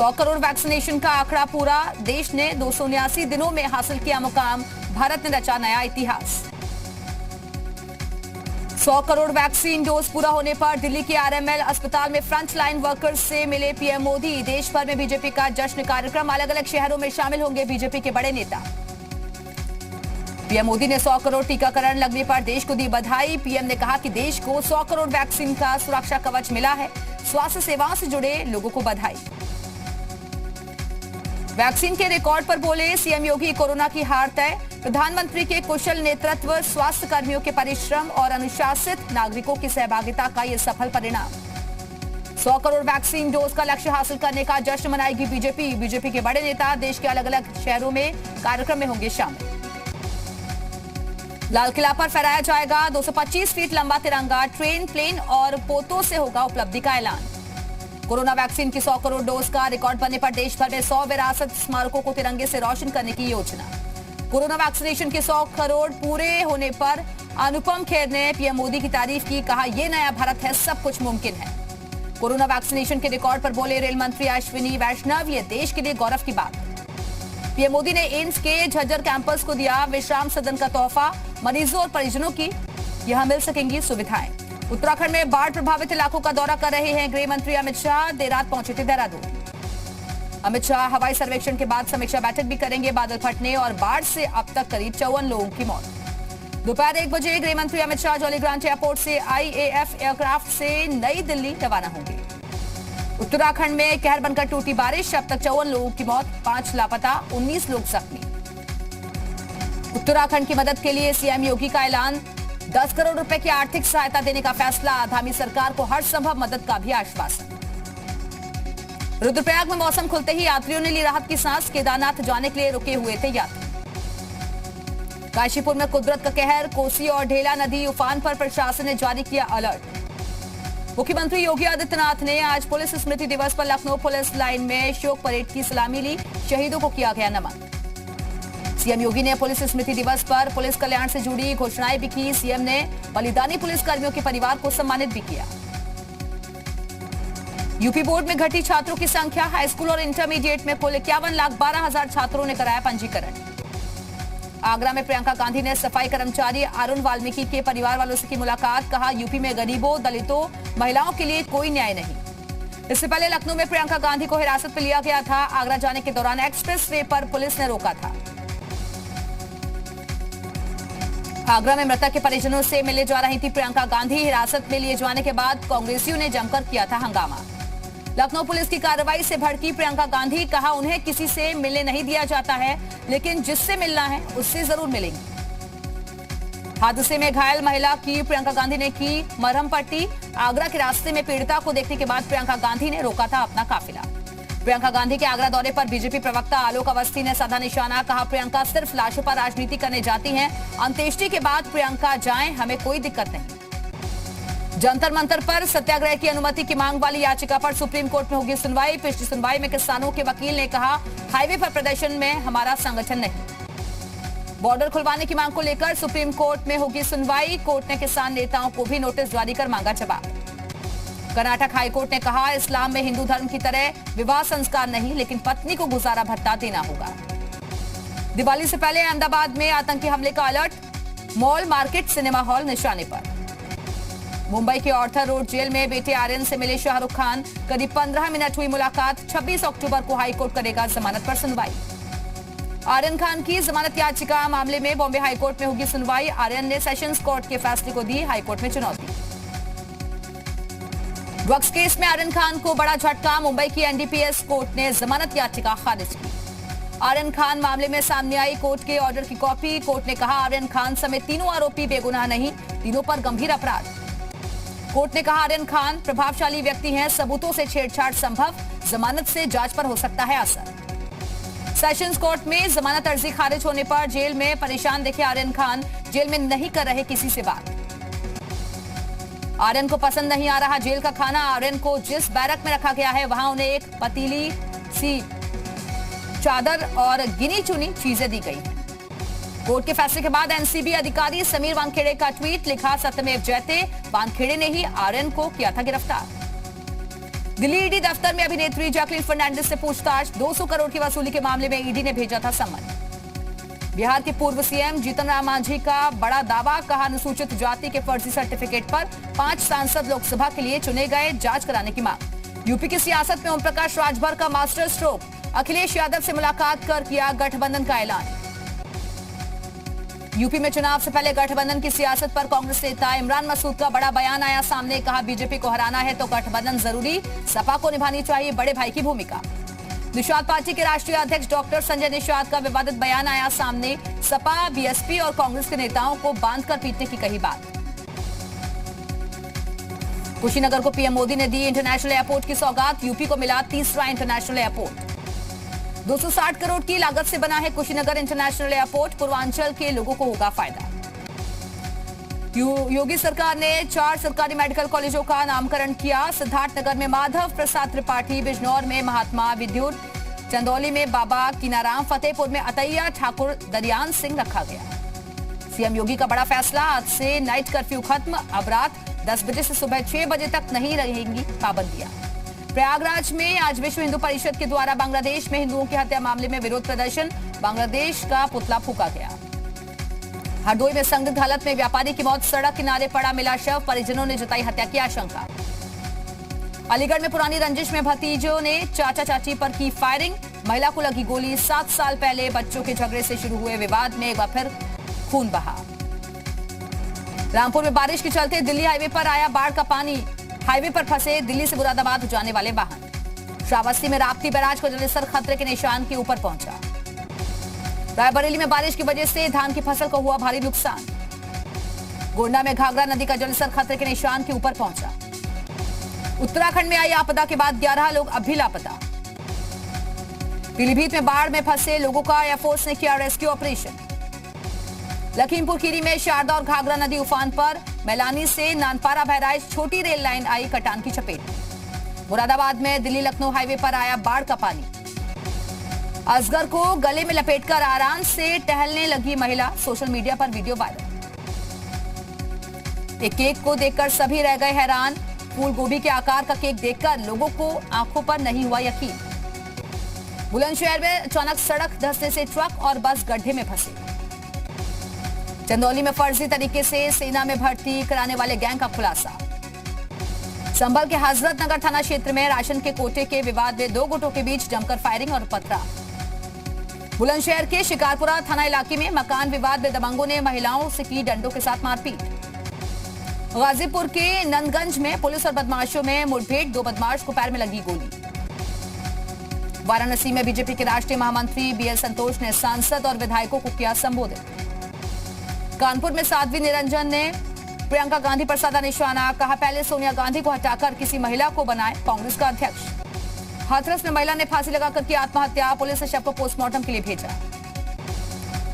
100 crore vaccination का आंकड़ा पूरा, देश ने 279 दिनों में हासिल किया मुकाम, भारत ने रचा नया इतिहास। 100 करोड़ वैक्सीन डोज पूरा होने पर दिल्ली के आरएमएल अस्पताल में फ्रंट लाइन वर्कर्स से मिले पीएम मोदी। देश भर में बीजेपी का जश्न कार्यक्रम, अलग अलग शहरों में शामिल होंगे बीजेपी के बड़े नेता। पीएम मोदी ने 100 करोड़ टीकाकरण लगने पर देश को दी बधाई। पीएम ने कहा कि देश को 100 करोड़ वैक्सीन का सुरक्षा कवच मिला है, स्वास्थ्य सेवाओं से जुड़े लोगों को बधाई। वैक्सीन के रिकॉर्ड पर बोले सीएम योगी, कोरोना की हार तय। प्रधानमंत्री के कुशल नेतृत्व, स्वास्थ्य कर्मियों के परिश्रम और अनुशासित नागरिकों की सहभागिता का ये सफल परिणाम। 100 करोड़ वैक्सीन डोज का लक्ष्य हासिल करने का जश्न मनाएगी बीजेपी। बीजेपी के बड़े नेता देश के अलग अलग शहरों में कार्यक्रम में होंगे शामिल। लाल किला पर फहराया जाएगा 225 फीट लंबा तिरंगा, ट्रेन, प्लेन और पोतों से होगा उपलब्धि का ऐलान। कोरोना वैक्सीन की 100 करोड़ डोज का रिकॉर्ड बनने पर देश भर में 100 विरासत स्मारकों को तिरंगे से रोशन करने की योजना। कोरोना वैक्सीनेशन के 100 करोड़ पूरे होने पर अनुपम खेर ने पीएम मोदी की तारीफ की, कहा यह नया भारत है, सब कुछ मुमकिन है। कोरोना वैक्सीनेशन के रिकॉर्ड पर बोले रेल मंत्री अश्विनी वैष्णव, ये देश के लिए गौरव की बात। पीएम मोदी ने एम्स के झज्जर कैंपस को दिया विश्राम सदन का तोहफा, मरीजों और परिजनों की यहां मिल सकेंगी सुविधाएं। उत्तराखंड में बाढ़ प्रभावित इलाकों का दौरा कर रहे हैं गृह मंत्री अमित शाह, देर रात पहुंचे थे देहरादून। अमित शाह हवाई सर्वेक्षण के बाद समीक्षा बैठक भी करेंगे। बादल फटने और बाढ़ से अब तक करीब 54 लोगों की मौत। दोपहर 1 बजे गृह मंत्री Amit Shah jolly grant airport से आईएएफ एयरक्राफ्ट से नई दिल्ली रवाना होंगे। उत्तराखंड में कहर बनकर टूटी बारिश, अब तक 54 लोगों की मौत, 5 लापता, 19 लोग जख्मी। उत्तराखंड की मदद के लिए सीएम योगी का ऐलान, 10 करोड़ रुपए की आर्थिक सहायता देने का फैसला, आगामी सरकार को हर संभव मदद का भी आश्वासन। रुद्रप्रयाग में मौसम खुलते ही यात्रियों ने ली राहत की सांस, केदारनाथ जाने के लिए रुके हुए थे यात्री। काशीपुर में कुदरत का कहर, कोसी और ढेला नदी उफान पर प्रशासन ने जारी किया अलर्ट। मुख्यमंत्री योगी आदित्यनाथ ने आज पुलिस स्मृति दिवस पर लखनऊ पुलिस लाइन में शोक परेड की सलामी ली, शहीदों को किया गया नमन। सीएम योगी ने पुलिस स्मृति दिवस पर पुलिस कल्याण से जुड़ी घोषणाएं भी की। सीएम ने बलिदानी पुलिस कर्मियों के परिवार को सम्मानित भी किया। यूपी बोर्ड में घटी छात्रों की संख्या, हाईस्कूल और इंटरमीडिएट में कुल 51,12,000 छात्रों ने कराया पंजीकरण। आगरा में प्रियंका गांधी ने सफाई कर्मचारी अरुण वाल्मीकि के परिवार वालों से की मुलाकात, कहा यूपी में गरीबों, दलितों, महिलाओं के लिए कोई न्याय नहीं। इससे पहले लखनऊ में प्रियंका गांधी को हिरासत में लिया गया था। आगरा जाने के दौरान एक्सप्रेस वे पर पुलिस ने रोका था। आगरा में मृतक के परिजनों से मिले जा रही थी प्रियंका गांधी, हिरासत में लिए जाने के बाद कांग्रेसियों ने जमकर किया था हंगामा। लखनऊ पुलिस की कार्रवाई से भड़की प्रियंका गांधी, कहा उन्हें किसी से मिलने नहीं दिया जाता है, लेकिन जिससे मिलना है उससे जरूर मिलेंगे। हादसे में घायल महिला की प्रियंका गांधी ने की मरहम पट्टी। आगरा के रास्ते में पीड़िता को देखने के बाद प्रियंका गांधी ने रोका था अपना काफिला। प्रियंका गांधी के आगरा दौरे पर बीजेपी प्रवक्ता आलोक अवस्थी ने साधा निशाना, कहा प्रियंका सिर्फ लाशों पर राजनीति करने जाती हैं, अंत्येष्टि के बाद प्रियंका जाएं, हमें कोई दिक्कत नहीं। जंतर मंतर पर सत्याग्रह की अनुमति की मांग वाली याचिका पर सुप्रीम कोर्ट में होगी सुनवाई। पिछली सुनवाई में किसानों के वकील ने कहा हाईवे पर प्रदर्शन में हमारा संगठन नहीं। बॉर्डर खुलवाने की मांग को लेकर सुप्रीम कोर्ट में होगी सुनवाई। कोर्ट ने किसान नेताओं को भी नोटिस जारी कर मांगा जवाब। कर्नाटक हाईकोर्ट ने कहा इस्लाम में हिंदू धर्म की तरह विवाह संस्कार नहीं, लेकिन पत्नी को गुजारा भत्ता देना होगा। दिवाली से पहले अहमदाबाद में आतंकी हमले का alert, mall, market, cinema hall निशाने पर। मुंबई के ऑर्थर रोड जेल में बेटे आर्यन से मिले शाहरुख खान, करीब 15 मिनट हुई मुलाकात। 26 अक्टूबर को हाईकोर्ट करेगा जमानत पर सुनवाई। आर्यन खान की जमानत याचिका मामले में बॉम्बे हाईकोर्ट में होगी सुनवाई। आर्यन ने सेशंस कोर्ट के फैसले को दी हाईकोर्ट में चुनौती। ड्रग्स केस में आर्यन खान को बड़ा झटका, मुंबई की एनडीपीएस कोर्ट ने जमानत याचिका खारिज की। आर्यन खान मामले में सामने आई कोर्ट के ऑर्डर की कॉपी। कोर्ट ने कहा आर्यन खान समेत तीनों आरोपी बेगुनाह नहीं, तीनों पर गंभीर अपराध। कोर्ट ने कहा आर्यन खान प्रभावशाली व्यक्ति हैं, सबूतों से छेड़छाड़ संभव, जमानत से जांच पर हो सकता है असर। सेशंस कोर्ट में जमानत अर्जी खारिज होने पर जेल में परेशान दिखे आर्यन खान, जेल में नहीं कर रहे किसी से बात। आर्यन को पसंद नहीं आ रहा जेल का खाना। आर्यन को जिस बैरक में रखा गया है वहां उन्हें एक पतीली सी चादर और गिनी चुनी चीजें दी गई हैं। कोर्ट के फैसले के बाद एनसीबी अधिकारी समीर वानखेड़े का ट्वीट लिखा, सत्यमेव जयते, वानखेड़े ने ही आर्यन को किया था गिरफ्तार। दिल्ली ईडी दफ्तर में अभिनेत्री जैकलीन फर्नांडिस से पूछताछ। 200 करोड़ की वसूली के मामले में ईडी ने भेजा था समन। बिहार के पूर्व सीएम जीतन राम मांझी का बड़ा दावा, कहा अनुसूचित जाति के फर्जी सर्टिफिकेट पर 5 सांसद लोकसभा के लिए चुने गए, जांच कराने की मांग। यूपी की सियासत में ओम प्रकाश राजभर का मास्टर स्ट्रोक, अखिलेश यादव से मुलाकात कर किया गठबंधन का ऐलान। यूपी में चुनाव से पहले गठबंधन की सियासत पर कांग्रेस नेता इमरान मसूद का बड़ा बयान आया सामने, कहा बीजेपी को हराना है तो गठबंधन जरूरी, सपा को निभानी चाहिए बड़े भाई की भूमिका। निषाद पार्टी के राष्ट्रीय अध्यक्ष डॉक्टर संजय निषाद का विवादित बयान आया सामने, सपा, बीएसपी और कांग्रेस के नेताओं को बांधकर पीटने की कही बात। कुशीनगर को पीएम मोदी ने दी इंटरनेशनल एयरपोर्ट की सौगात, यूपी को मिला तीसरा इंटरनेशनल एयरपोर्ट। 260 करोड़ की लागत से बना है कुशीनगर इंटरनेशनल एयरपोर्ट, पूर्वांचल के लोगों को होगा फायदा। योगी सरकार ने 4 सरकारी मेडिकल कॉलेजों का नामकरण किया। सिद्धार्थनगर में माधव प्रसाद त्रिपाठी, बिजनौर में महात्मा विद्युत, चंदौली में बाबा कीनाराम, फतेहपुर में अतैया ठाकुर दरियान सिंह रखा गया। सीएम योगी का बड़ा फैसला, आज से नाइट कर्फ्यू खत्म, अब रात 10 बजे से सुबह 6 बजे तक नहीं रहेंगी पाबंदियां। प्रयागराज में आज विश्व हिंदू परिषद के द्वारा बांग्लादेश में हिंदुओं की हत्या मामले में विरोध प्रदर्शन, बांग्लादेश का पुतला फूंका गया। हरदोई में संदिग्ध हालत में व्यापारी की मौत, सड़क किनारे पड़ा मिला शव, परिजनों ने जताई हत्या की आशंका। अलीगढ़ में पुरानी रंजिश में भतीजों ने चाचा चाची पर की फायरिंग, महिला को लगी गोली। 7 साल पहले बच्चों के झगड़े से शुरू हुए विवाद में एक बार फिर खून बहा। रामपुर में बारिश के चलते दिल्ली हाईवे पर आया बाढ़ का पानी, हाईवे पर फंसे दिल्ली से मुरादाबाद जाने वाले वाहन। श्रावस्ती में राप्ती बैराज का जलस्तर खतरे के निशान के ऊपर पहुंचा। रायबरेली में बारिश की वजह से धान की फसल को हुआ भारी नुकसान। गोंडा में घाघरा नदी का जलस्तर खतरे के निशान के ऊपर पहुंचा। उत्तराखंड में आई आपदा के बाद 11 लोग अब भी लापता। पीलीभीत में बाढ़ में फंसे लोगों का एयरफोर्स ने किया रेस्क्यू ऑपरेशन। लखीमपुर खीरी में शारदा और घाघरा नदी उफान पर, मैलानी से नानपारा बहराइच छोटी रेल लाइन आई कटान की चपेट में। मुरादाबाद में दिल्ली लखनऊ हाईवे पर आया बाढ़ का पानी। असगर को गले में लपेटकर आराम से टहलने लगी महिला, सोशल मीडिया पर वीडियो वायरल। एक केक को देखकर सभी रह गए हैरान, फूल गोभी के आकार का केक देखकर लोगों को आंखों पर नहीं हुआ यकीन। बुलंदशहर में अचानक सड़क धंसने से ट्रक और बस गड्ढे में फंसे। चंदौली में फर्जी तरीके से सेना में भर्ती कराने वाले गैंग का खुलासा। संभल के हजरत नगर थाना क्षेत्र में राशन के कोटे के विवाद में 2 गुटों के बीच जमकर फायरिंग और पथराव। बुलंदशहर के शिकारपुरा थाना इलाके में मकान विवाद में दबंगों ने महिलाओं से की डंडों के साथ मारपीट। गाजीपुर के नंदगंज में पुलिस और बदमाशों में मुठभेड़, 2 बदमाश को पैर में लगी गोली। वाराणसी में बीजेपी के राष्ट्रीय महामंत्री बीएल संतोष ने सांसद और विधायकों को किया संबोधित। कानपुर में साध्वी निरंजन ने प्रियंका गांधी पर साधा निशाना, कहा पहले सोनिया गांधी को हटाकर किसी महिला को बनाए कांग्रेस का अध्यक्ष। हाथरस में महिला ने फांसी लगाकर की आत्महत्या, पुलिस ने शव को पोस्टमार्टम के लिए भेजा।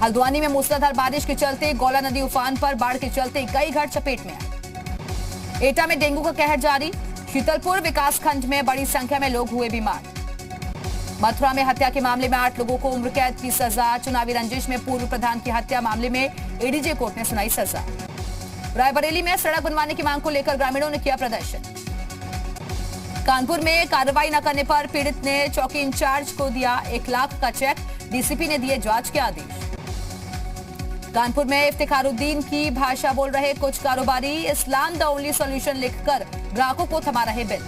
हल्द्वानी में मूसलाधार बारिश के चलते गौला नदी उफान पर, बाढ़ के चलते कई घर चपेट में आए। एटा में डेंगू का कहर जारी, शीतलपुर विकासखंड में बड़ी संख्या में लोग हुए बीमार। मथुरा में हत्या के मामले में 8 लोगों को उम्र कैद की सजा। चुनावी रंजिश में पूर्व प्रधान की हत्या मामले में एडीजे कोर्ट ने सुनाई सजा। रायबरेली में सड़क बनवाने की मांग को लेकर ग्रामीणों ने किया प्रदर्शन। कानपुर में कार्रवाई न करने पर पीड़ित ने चौकी इंचार्ज को दिया 1 लाख का चेक, डीसीपी ने दिए जांच के आदेश। कानपुर में इफ्तिखारुद्दीन की भाषा बोल रहे कुछ कारोबारी, इस्लाम द ओनली सॉल्यूशन लिखकर ग्राहकों को थमा रहे बिल।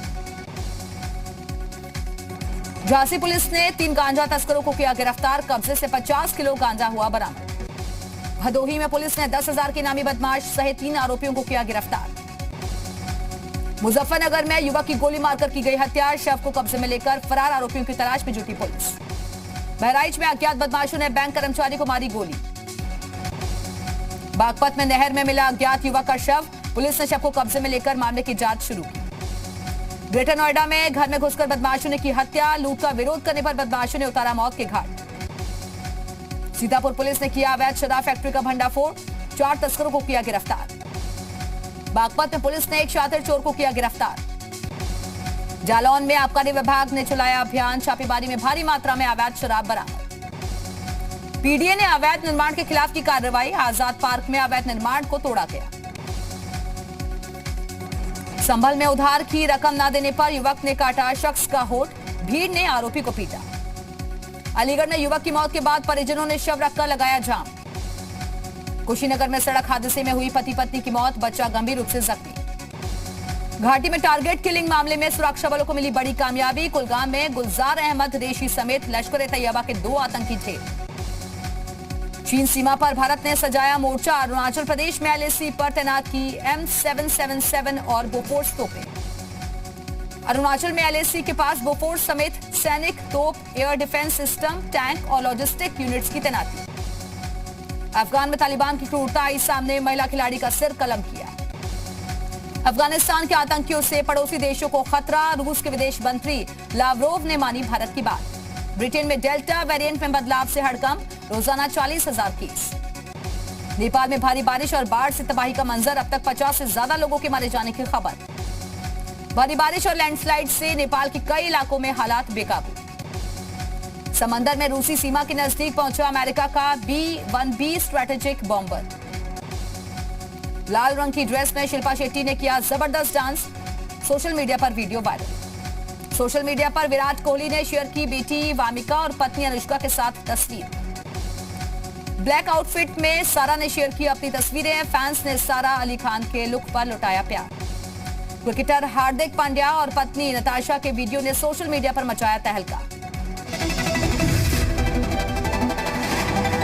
झांसी पुलिस ने 3 गांजा तस्करों को किया गिरफ्तार, कब्जे से 50 किलो गांजा हुआ बरामद। भदोही में पुलिस ने 10,000 के इनामी बदमाश सहित 3 आरोपियों को किया गिरफ्तार। मुजफ्फरनगर में युवक की गोली मारकर की गई हत्या, शव को कब्जे में लेकर फरार आरोपियों की तलाश में जुटी पुलिस। बहराइच में अज्ञात बदमाशों ने बैंक कर्मचारी को मारी गोली। बागपत में नहर में मिला अज्ञात युवक का शव, पुलिस ने शव को कब्जे में लेकर मामले की जांच शुरू की। ग्रेटर नोएडा में घर में घुसकर बदमाशों ने की हत्या, लूट का विरोध करने पर बदमाशों ने उतारा मौत के घाट। सीतापुर पुलिस ने किया अवैध शराब फैक्ट्री का भंडाफोड़, 4 तस्करों को किया गिरफ्तार। बागपत में पुलिस ने एक शातिर चोर को किया गिरफ्तार। जालौन में आबकारी विभाग ने चलाया अभियान, छापेमारी में भारी मात्रा में अवैध शराब बरामद। पीडीए ने अवैध निर्माण के खिलाफ की कार्रवाई, आजाद पार्क में अवैध निर्माण को तोड़ा गया। संभल में उधार की रकम न देने पर युवक ने काटा शख्स का होठ, भीड़ ने आरोपी को पीटा। अलीगढ़ में युवक की मौत के बाद परिजनों ने शव रखकर लगाया जाम। कुशीनगर में सड़क हादसे में हुई पति पत्नी की मौत, बच्चा गंभीर रूप से जख्मी। घाटी में टारगेट किलिंग मामले में सुरक्षा बलों को मिली बड़ी कामयाबी। कुलगाम में गुलजार अहमद रेशी समेत लश्कर-ए-तैयबा के 2 आतंकी ढेर। चीन सीमा पर भारत ने सजाया मोर्चा, अरुणाचल प्रदेश में एलएसी पर तैनात की M777 और बोफोर्स तोपें। अरुणाचल में एलएसी के पास बोफोर्स समेत सैनिक तोप, एयर डिफेंस सिस्टम, टैंक और लॉजिस्टिक यूनिट्स की तैनाती। अफगान में तालिबान की क्रूरता आई सामने, महिला खिलाड़ी का सिर कलम किया। अफगानिस्तान के आतंकियों से पड़ोसी देशों को खतरा, रूस के विदेश मंत्री लावरोव ने मानी भारत की बात। ब्रिटेन में डेल्टा वेरिएंट में बदलाव से हड़कंप, रोजाना 40,000 केस। नेपाल में भारी बारिश और बाढ़ से तबाही का मंजर, अब तक 50 से ज्यादा लोगों के मारे जाने की खबर। भारी बारिश और लैंडस्लाइड से नेपाल के कई इलाकों में हालात बेकाबू। समंदर में रूसी सीमा के नजदीक पहुंचा अमेरिका का B-1B स्ट्रेटेजिक बॉम्बर। लाल रंग की ड्रेस में शिल्पा शेट्टी ने किया जबरदस्त डांस, सोशल मीडिया पर वीडियो वायरल। सोशल मीडिया पर विराट कोहली ने शेयर की बेटी वामिका और पत्नी अनुष्का के साथ तस्वीर। ब्लैक आउटफिट में सारा ने शेयर की अपनी तस्वीरें, फैंस ने सारा अली खान के लुक पर लुटाया प्यार। क्रिकेटर हार्दिक पांड्या और पत्नी नताशा के वीडियो ने सोशल मीडिया पर मचाया तहलका।